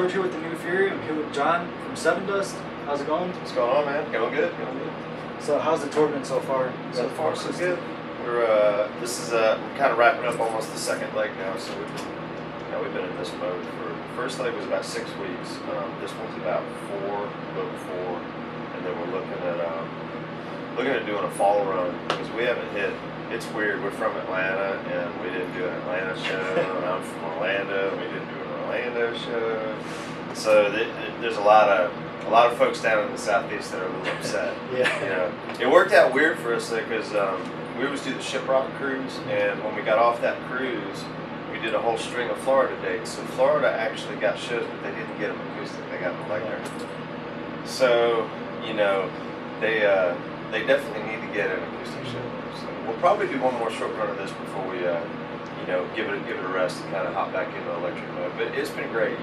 George here with the New Fury. I'm here with John from Sevendust. How's it going? What's going on, man? Going good. Going good. So how's the tour been so far? So far, so good. We're we're kind of wrapping up almost the second leg now. So we've been in this mode for the first leg was about 6 weeks. This one's about 4, and then we're looking at doing a fall run because we haven't hit. It's weird. We're from Atlanta, and we didn't do an Atlanta show. And I'm from Orlando. We didn't do an Orlando show. So there's a lot of folks down in the Southeast that are a little upset. Yeah. You know, it worked out weird for us though because we always do the Shiprock cruise, and when we got off that cruise, we did a whole string of Florida dates. So Florida actually got shows, but they didn't get them acoustic. They got them electric. So they definitely need to get an acoustic show. So we'll probably do one more short run of this before we give it a rest and kind of hop back into electric mode. But it's been great.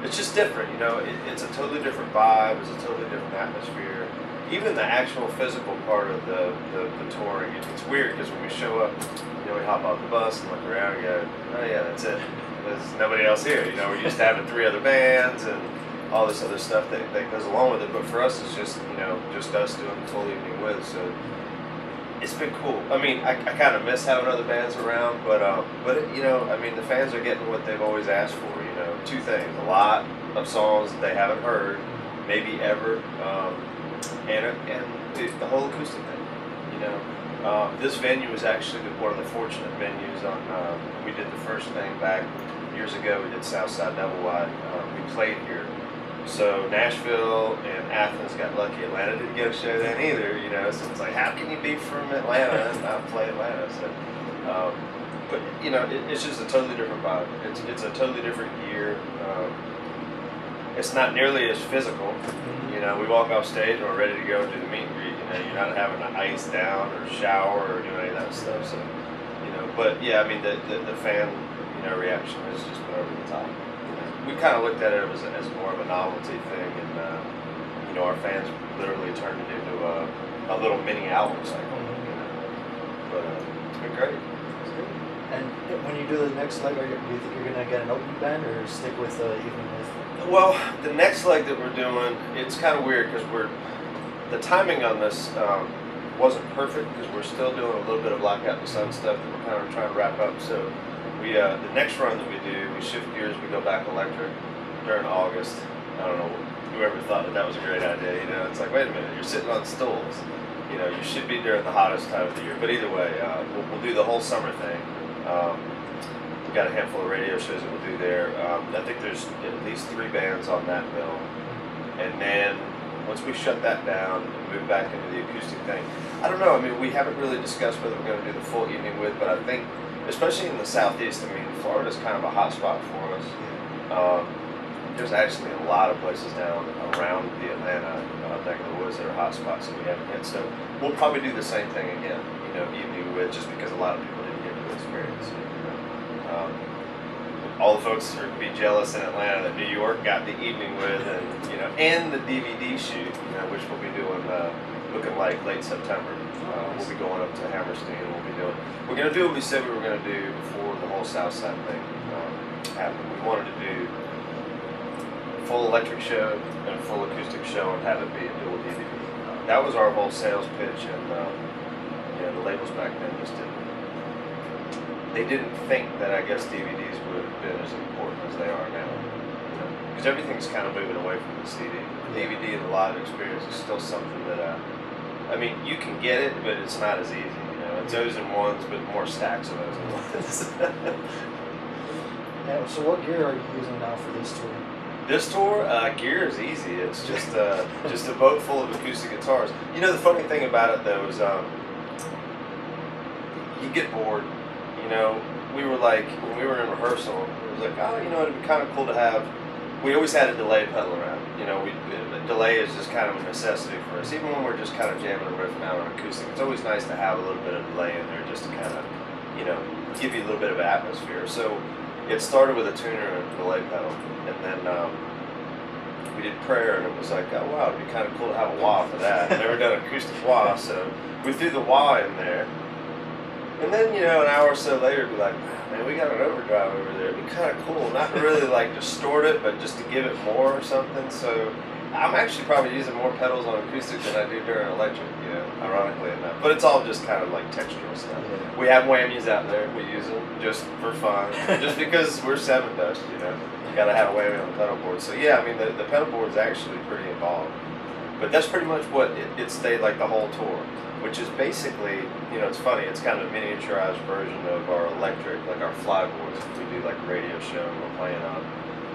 It's just different. It's a totally different vibe. It's a totally different atmosphere. Even the actual physical part of the touring, it's weird because when we show up, we hop off the bus and look around and go, oh yeah, that's it. There's nobody else here. We're used to having 3 other bands and all this other stuff that goes along with it. But for us, it's just just us doing the full Evening With. So it's been cool. I mean, I kind of miss having other bands around, but the fans are getting what they've always asked for. 2 things: a lot of songs that they haven't heard, maybe ever, and the whole acoustic thing. This venue is actually one of the fortunate venues. We did the first thing back years ago. We did Southside Double Wide. We played here. So Nashville and Athens got lucky. Atlanta didn't get a show then either, So it's like, how can you be from Atlanta and not play Atlanta? So, but it's just a totally different vibe. It's a totally different year. It's not nearly as physical. We walk off stage and we're ready to go do the meet and greet. You're not having to ice down or shower or do any of that stuff. So, but yeah, I mean the fan reaction has just been over the top. We kind of looked at it as more of a novelty thing, and our fans literally turned it into a little mini album cycle. But it's been great. And when you do the next leg, do you think you're going to get an open band or stick with Evening With? Well, the next leg that we're doing, it's kind of weird because the timing on this wasn't perfect because we're still doing a little bit of Blackout the Sun stuff that we're kind of trying to wrap up. So the next run that we do, we shift gears, we go back electric during August. I don't know, whoever thought that was a great idea, It's like, wait a minute, you're sitting on stools. You should be during the hottest time of the year. But either way, we'll do the whole summer thing. We've got a handful of radio shows that we'll do there. I think there's at least 3 bands on that bill. And then once we shut that down and move back into the acoustic thing, I don't know, I mean, we haven't really discussed whether we're going to do the full Evening With, but I think, especially in the Southeast, I mean, Florida's kind of a hot spot for us. There's actually a lot of places down around the Atlanta neck of the woods that are hot spots that we haven't hit. So we'll probably do the same thing again, Evening With, just because a lot of people didn't get to experience it. All the folks are be jealous in Atlanta that New York got the Evening With, and the DVD shoot, which we'll be doing, looking like late September. We'll be going up to Hammerstein. We're going to do what we said we were going to do before the whole Southside thing happened. We wanted to do a full electric show and a full acoustic show and have it be a dual DVD. That was our whole sales pitch, and the labels back then just didn't think that, I guess, DVDs would have been as important as they are now. Because everything's kind of moving away from the CD. The DVD and the live experience is still something that, you can get it, but it's not as easy. It's O's and ones, but more stacks of O's and ones. Yeah, so what gear are you using now for this tour? This tour, gear is easy. It's just a boat full of acoustic guitars. The funny thing about it, though, is you get bored. We were like, when we were in rehearsal, it was like, it'd be kind of cool to have. We always had a delay pedal around. Delay is just kind of a necessity for us. Even when we're just kind of jamming a riff out on acoustic, it's always nice to have a little bit of delay in there just to kind of, give you a little bit of atmosphere. So it started with a tuner and a delay pedal, and then we did prayer, and it was like, oh wow, it'd be kind of cool to have a wah for that. I've never done acoustic wah, so we threw the wah in there. And then, an hour or so later, be like, man, we got an overdrive over there. It'd be kind of cool. Not to really like distort it, but just to give it more or something. So I'm actually probably using more pedals on acoustic than I do during electric, ironically enough. But it's all just kind of like textural stuff. Yeah. We have whammies out there. We use them just for fun. Just because we're Sevendust, You got to have a whammy on the pedal board. So yeah, I mean, the pedal board is actually pretty involved. But that's pretty much what it stayed like the whole tour. Which is basically, it's funny, it's kind of a miniaturized version of our electric, like our flyboards. If we do like a radio show and we're playing on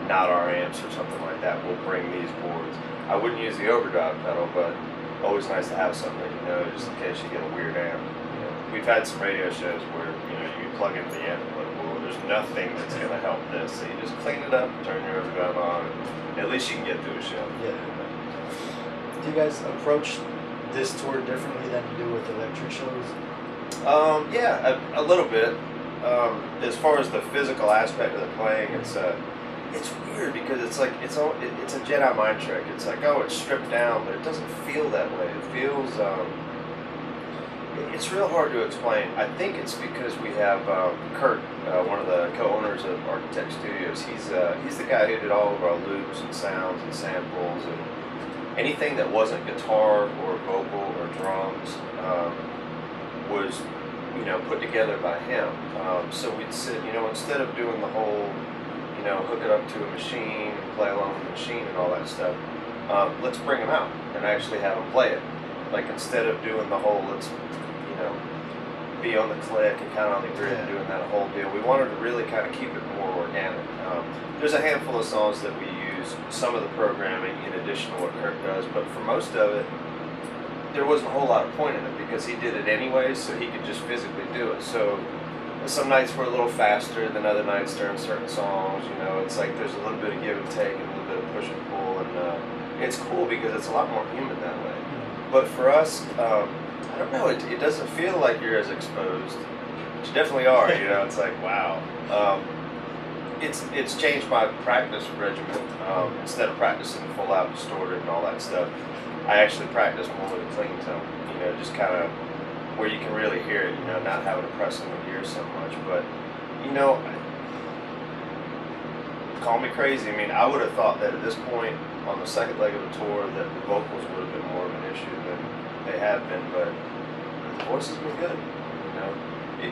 not our amps or something like that, we'll bring these boards. I wouldn't use the overdrive pedal, but always nice to have something, just in case you get a weird amp. We've had some radio shows where, you plug into the amp and like, well, there's nothing that's going to help this. So you just clean it up, turn your overdrive on, and at least you can get through a show. Yeah. Do you guys approach this tour differently than you do with electric shows? Yeah, a little bit. As far as the physical aspect of the playing, it's weird because it's like it's a Jedi mind trick. It's like, oh, it's stripped down, but it doesn't feel that way. It feels it's real hard to explain. I think it's because we have Kurt, one of the co-owners of Architect Studios. He's the guy who did all of our loops and sounds and samples and anything that wasn't guitar or vocal or drums was, put together by him. So we'd sit, instead of doing the whole, hook it up to a machine and play along with the machine and all that stuff, let's bring him out and actually have him play it. Like instead of doing the whole, let's, be on the click and kind of on the grid and doing that whole deal, we wanted to really kind of keep it more organic. There's a handful of songs that we use some of the programming in addition to what Kurt does, but for most of it, there wasn't a whole lot of point in it because he did it anyway, so he could just physically do it. So some nights were a little faster than other nights during certain songs. It's like there's a little bit of give and take and a little bit of push and pull, and it's cool because it's a lot more human that way. But for us, I don't know, it doesn't feel like you're as exposed, but you definitely are. It's like, wow. It's changed my practice regimen. Instead of practicing full out distorted and all that stuff, I actually practice more with a clean tone, just kind of where you can really hear it, not having to press on the ears so much. But, call me crazy. I mean, I would have thought that at this point on the second leg of the tour that the vocals would have been more of an issue than they have been, but the voice has been good,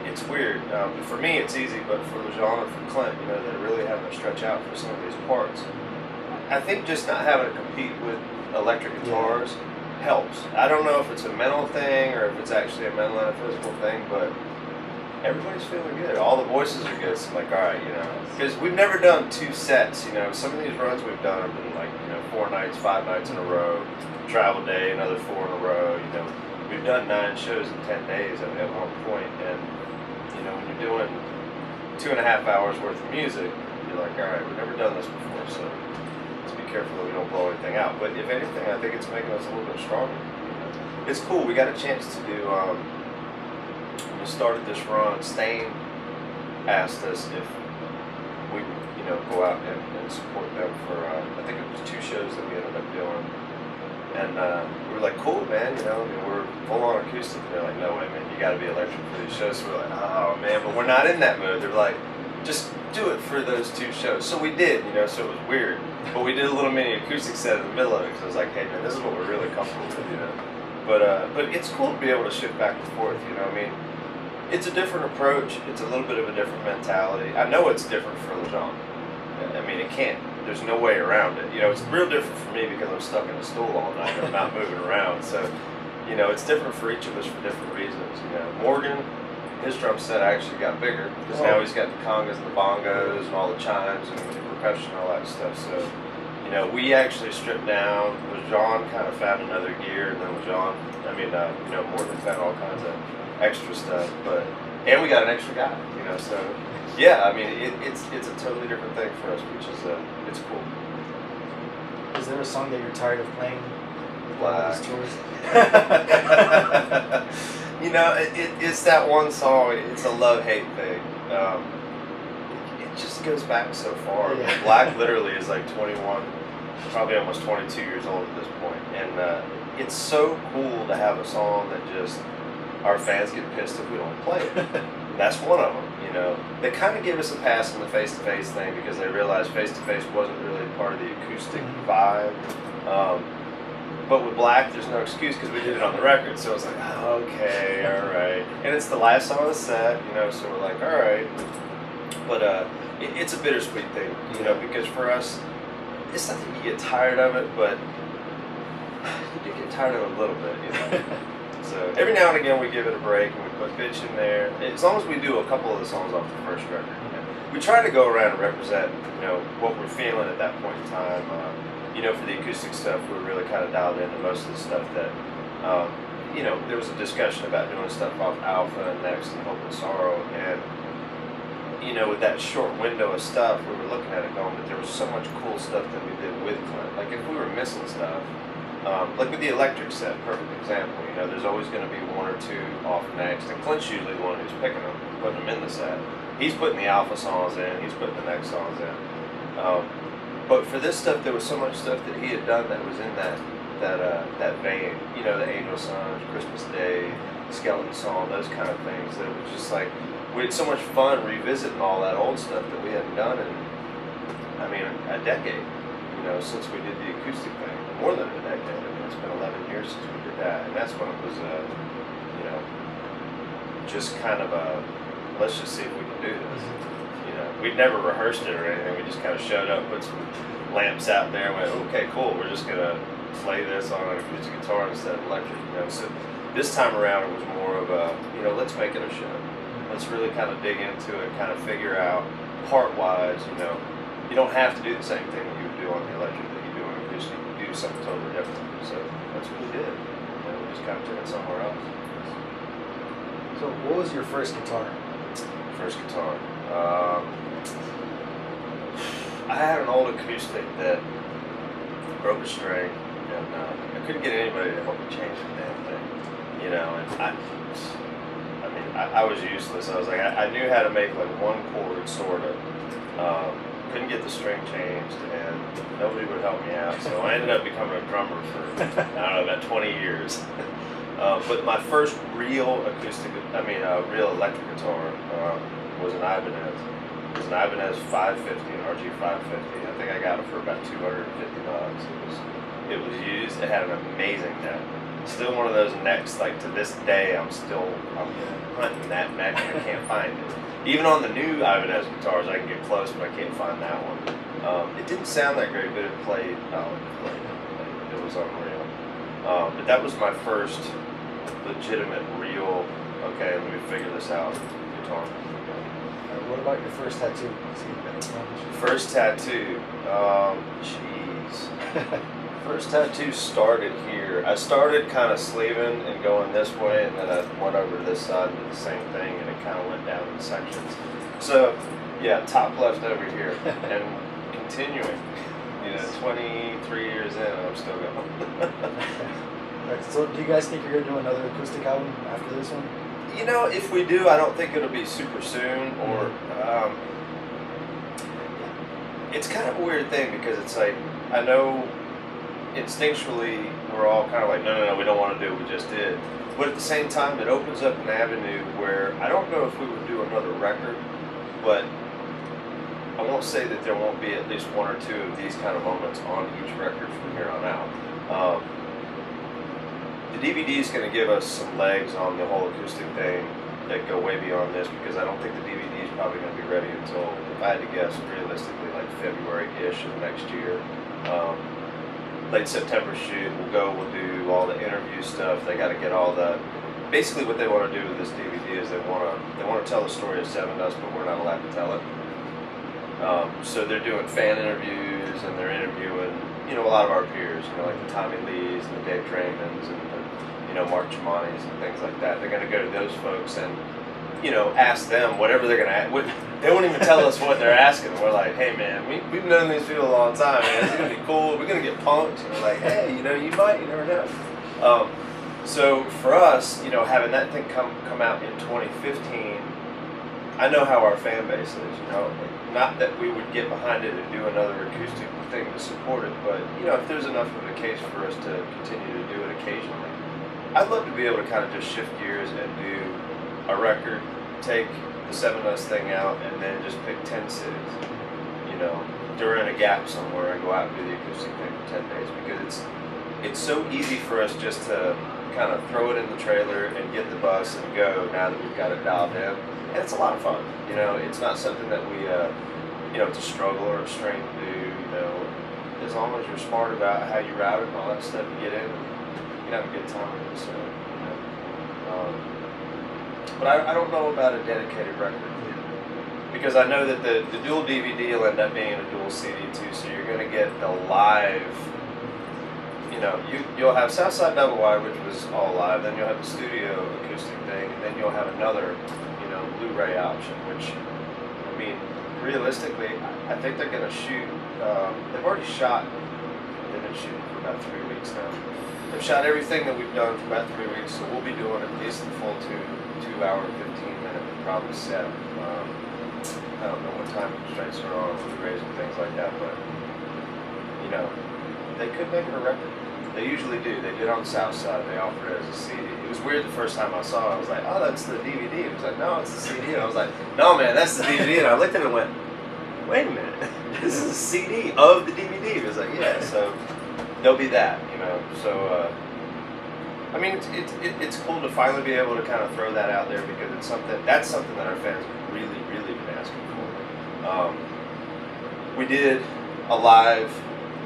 It's weird. For me, it's easy, but for John and for Clint, they're really having to stretch out for some of these parts. I think just not having to compete with electric guitars helps. I don't know if it's a mental thing or if it's actually a mental and a physical thing, but everybody's feeling good. All the voices are good. So I'm like, all right, because we've never done 2 sets. Some of these runs we've done have been like, 4 nights, 5 nights in a row, travel day, another 4 in a row. We've done 9 shows in 10 days at one point, and when you're doing 2.5 hours worth of music, you're like, all right, we've never done this before, so let's be careful that we don't blow anything out. But if anything, I think it's making us a little bit stronger. It's cool. We got a chance to do. When we started this run, Stain asked us if we go out and support them for. I think it was 2 shows that we ended up doing. And we were like, cool, man, we're full on acoustic. And they're like, no way, man, you got to be electric for these shows. So we're like, oh, man, but we're not in that mood. They're like, just do it for those 2 shows. So we did, so it was weird. But we did a little mini acoustic set in the middle of it because I was like, hey, man, this is what we're really comfortable with, But it's cool to be able to shift back and forth, I mean, it's a different approach. It's a little bit of a different mentality. I know it's different for LeJean. I mean, it can't. There's no way around it. It's real different for me because I'm stuck in a stool all night and I'm not moving around. So, it's different for each of us for different reasons. Morgan, his drum set actually got bigger because now he's got the congas and the bongos and all the chimes and the percussion and all that stuff. So, we actually stripped down. LeJean kind of found another gear, and then Morgan found all kinds of extra stuff. And we got an extra guy. So. Yeah, I mean, it's a totally different thing for us, which is it's cool. Is there a song that you're tired of playing with all these tours? It's that one song. It's a love-hate thing. It just goes back so far. Yeah. Black literally is like 21, probably almost 22 years old at this point, and it's so cool to have a song that just. our fans get pissed if we don't play it. That's one of them, you know. They kind of give us a pass on the face-to-face thing because they realized face-to-face wasn't really part of the acoustic vibe. But with Black, there's no excuse because we did it on the record. So it's like, okay, all right. And it's the last song of the set, you know, so we're like, all right. But it's a bittersweet thing, you know, because for us, it's not that you get tired of it, but you do get tired of it a little bit, you know. So every now and again we give it a break and we put Bitch in there. As long as we do a couple of the songs off the first record. You know. We try to go around and represent, you know, what we're feeling at that point in time. You know, for the acoustic stuff, we were really kind of dialed into most of the stuff that, you know, there was a discussion about doing stuff off Alpha and Next and Hope and Sorrow. And, you know, with that short window of stuff, we were looking at it going, but there was so much cool stuff that we did with Clint. Like if we were missing stuff, like with the electric set, perfect example, you know, there's always going to be one or two off Next, and Clint's usually the one who's picking them, putting them in the set. He's putting the Alpha songs in, he's putting the Next songs in. But for this stuff, there was so much stuff that he had done that was in that vein, you know, the Angel Sons, Christmas Day, Skeleton Song, those kind of things. That it was just like, we had so much fun revisiting all that old stuff that we hadn't done in, I mean, a decade, you know, since we did the acoustic thing. More than a decade. I mean, it's been 11 years since we did that, and that's when it was, you know, just kind of a, let's just see if we can do this. You know, we'd never rehearsed it or anything. We just kind of showed up, put some lamps out there, and went, okay, cool. We're just gonna play this on an acoustic guitar instead of electric. You know, so this time around it was more of a, you know, let's make it a show. Let's really kind of dig into it, kind of figure out part-wise. You know, you don't have to do the same thing that you would do on the electric that you do on acoustic. You do something totally different. So that's what we did. You know, we just kind of took it somewhere else. So what was your first guitar? First guitar. I had an old acoustic that broke a string, and I couldn't get anybody to help me change the damn thing. You know, and I mean, I was useless. I was like, I knew how to make like one chord, sort of. Couldn't get the string changed, and nobody would help me out. So I ended up becoming a drummer for, I don't know, about 20 years. But my first real acoustic, real electric guitar was an Ibanez. It was an Ibanez 550, an RG 550. I think I got it for about $250. It was used. It had an amazing neck. Still one of those necks. Like to this day, I'm hunting that neck and I can't find it. Even on the new Ibanez guitars, I can get close, but I can't find that one. It didn't sound that great, but it played. It was unreal. But that was my first legitimate, real, okay, let me figure this out, guitar. What about your first tattoo? First tattoo, jeez. First tattoo started here. I started kind of sleeving and going this way, and then I went over to this side and did the same thing, and it kind of went down in sections. So, yeah, top left over here, and continuing. You know, 23 years in, and I'm still going. Right, so do you guys think you're going to do another acoustic album after this one? You know, if we do, I don't think it'll be super soon, or it's kind of a weird thing because it's like, I know instinctually we're all kind of like, no, we don't want to do what we just did. But at the same time, it opens up an avenue where I don't know if we would do another record, but I won't say that there won't be at least one or two of these kind of moments on each record from here on out. The DVD is going to give us some legs on the whole acoustic thing that go way beyond this, because I don't think the DVD is probably going to be ready until, if I had to guess, realistically like February-ish of next year. Late September shoot, we'll do all the interview stuff. They got to get all the, basically what they want to do with this DVD is they want to tell the story of Sevendust, but we're not allowed to tell it. So they're doing fan interviews, and they're interviewing, you know, a lot of our peers, you know, like the Tommy Lees and the Dave Draymonds and the, you know, Mark Tremontis and things like that. They're going to go to those folks and, you know, ask them whatever they're going to ask. They won't even tell us what they're asking. We're like, hey man, we've known these people a long time, man. It's going to be cool. We're going to get punked. And we're like, hey, you know, you never know. So for us, you know, having that thing come out in 2015, I know how our fan base is, you know. Not that we would get behind it and do another acoustic thing to support it, but, you know, if there's enough of a case for us to continue to do it occasionally, I'd love to be able to kind of just shift gears and do a record, take the Sevendust thing out, and then just pick 10 cities, you know, during a gap somewhere, and go out and do the acoustic thing for 10 days, because it's so easy for us just to kind of throw it in the trailer and get the bus and go now that we've got it dialed in. And it's a lot of fun, you know. It's not something that we, you know, it's a struggle or a strain to do, you know. As long as you're smart about how you route it and all that stuff, you get in, you have a good time with it. So, you know. But I don't know about a dedicated record, because I know that the dual DVD will end up being a dual CD too. So you're going to get the live. You know, you'll have Southside Double Wide, which was all live. Then you'll have the studio acoustic thing, and then you'll have another, you know, Blu-ray option. Which, I mean, realistically, I think they're going to shoot. They've already shot. They've been shooting for about 3 weeks now. They've shot everything that we've done for about 3 weeks, so we'll be doing at least the full 2-hour, 15-minute, probably set. I don't know what time constraints are on Blu-rays and things like that, but you know, they could make it a record. They usually do. They did on Southside. They offered it as a CD. It was weird the first time I saw it. I was like, oh, that's the DVD. It was like, no, it's the CD. And I was like, no, man, that's the DVD. And I looked at it and went, wait a minute. This is a CD of the DVD. It was like, yeah. So there'll be that, you know. So, I mean, it's cool to finally be able to kind of throw that out there, because it's something that our fans have really, really been asking for. We did a live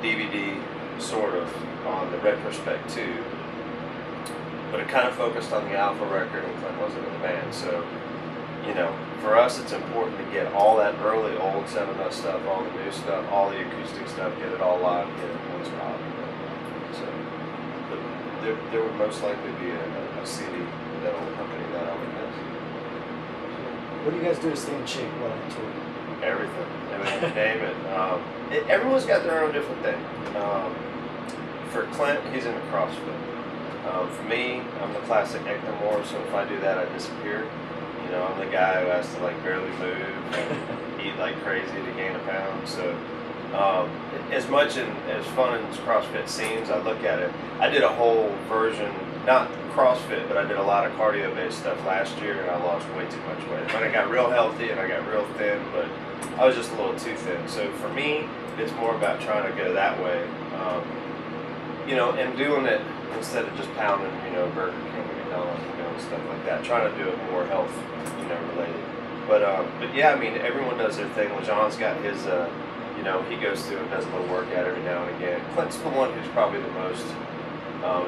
DVD, sort of, on the Retrospect 2, but it kind of focused on the Alpha record, and Clint wasn't in the band. So, you know, for us, it's important to get all that early old Sevendust stuff, all the new stuff, all the acoustic stuff, get it all live, get it in one spot. So, but there would most likely be a CD that will accompany that, I would guess. What do you guys do to stay in shape while on tour? Everything. I mean, you name it. Everyone's got their own different thing. For Clint, he's into CrossFit. For me, I'm the classic ectomorph, so if I do that, I disappear. You know, I'm the guy who has to like barely move and eat like crazy to gain a pound. So as much and as fun as CrossFit seems, I look at it. I did a whole version, not CrossFit, but I did a lot of cardio-based stuff last year, and I lost way too much weight. But I got real healthy and I got real thin, but I was just a little too thin. So for me, it's more about trying to go that way. You know, and doing it instead of just pounding, you know, Burger King and McDonald's, you know, and stuff like that. Trying to do it more health, you know, related. But yeah, I mean, everyone does their thing. LeJean's got his, you know, he goes through and does a little workout every now and again. Clint's the one who's probably the most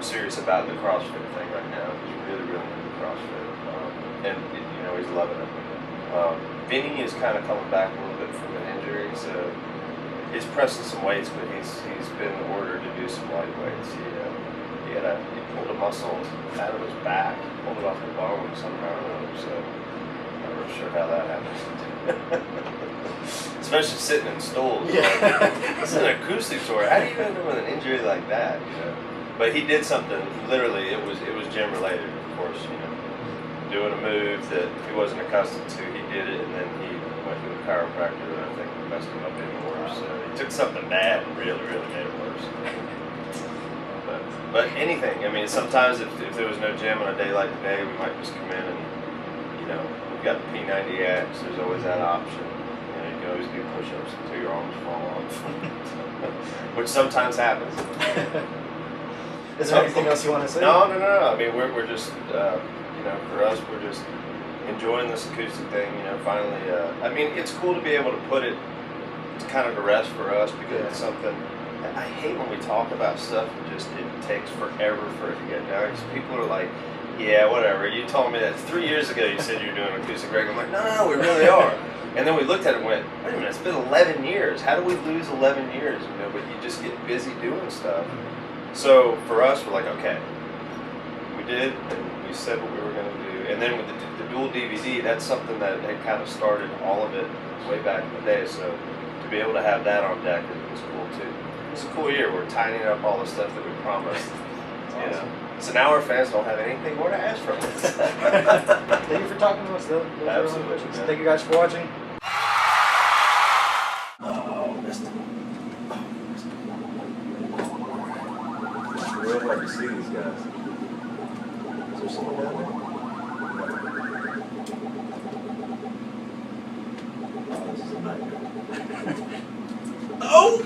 serious about the CrossFit thing right now. He's really, really into CrossFit, and you know, he's loving it. Vinny is kind of coming back a little bit from an injury, so he's pressing some weights, but he's been ordered to do some light weights. He pulled a muscle out of his back, pulled it off the bone somehow or another. So I'm not real sure how that happened. Especially sitting in stools. Yeah. This is an acoustic tour. How do you end up with an injury like that? You know. But he did something. Literally, it was gym related, of course. You know, doing a move that he wasn't accustomed to. He did it, and then he went to a chiropractor that I think messed him up even worse. So he took something bad and really, really made it worse. But anything. I mean, sometimes if there was no gym on a day like today, we might just come in and, you know, we've got the P90X. There's always that option. You know, you can always do push-ups until your arms fall off, which sometimes happens. Is there anything else you want to say? No. I mean, we're just, you know, for us, we're just enjoying this acoustic thing. You know, finally. I mean, it's cool to be able to put it kind of to rest for us, because it's something. I hate when we talk about stuff and just it takes forever for it to get done. Because people are like, yeah, whatever. You told me that 3 years ago you said you were doing acoustic record. I'm like, no, we really are. And then we looked at it and went, wait a minute, it's been 11 years. How do we lose 11 years? You know, but you just get busy doing stuff. So for us, we're like, okay, we did, and we said what we were going to do. And then with the dual DVD, that's something that had kind of started all of it way back in the day. So to be able to have that on deck was cool too. It's a cool year. We're tidying up all the stuff that we promised. You know. So now our fans don't have anything more to ask from us. Thank you for talking to us, though. Absolutely. Thank you guys for watching. Real hard to see these guys. going down there? Oh, this is a nightmare. Oh!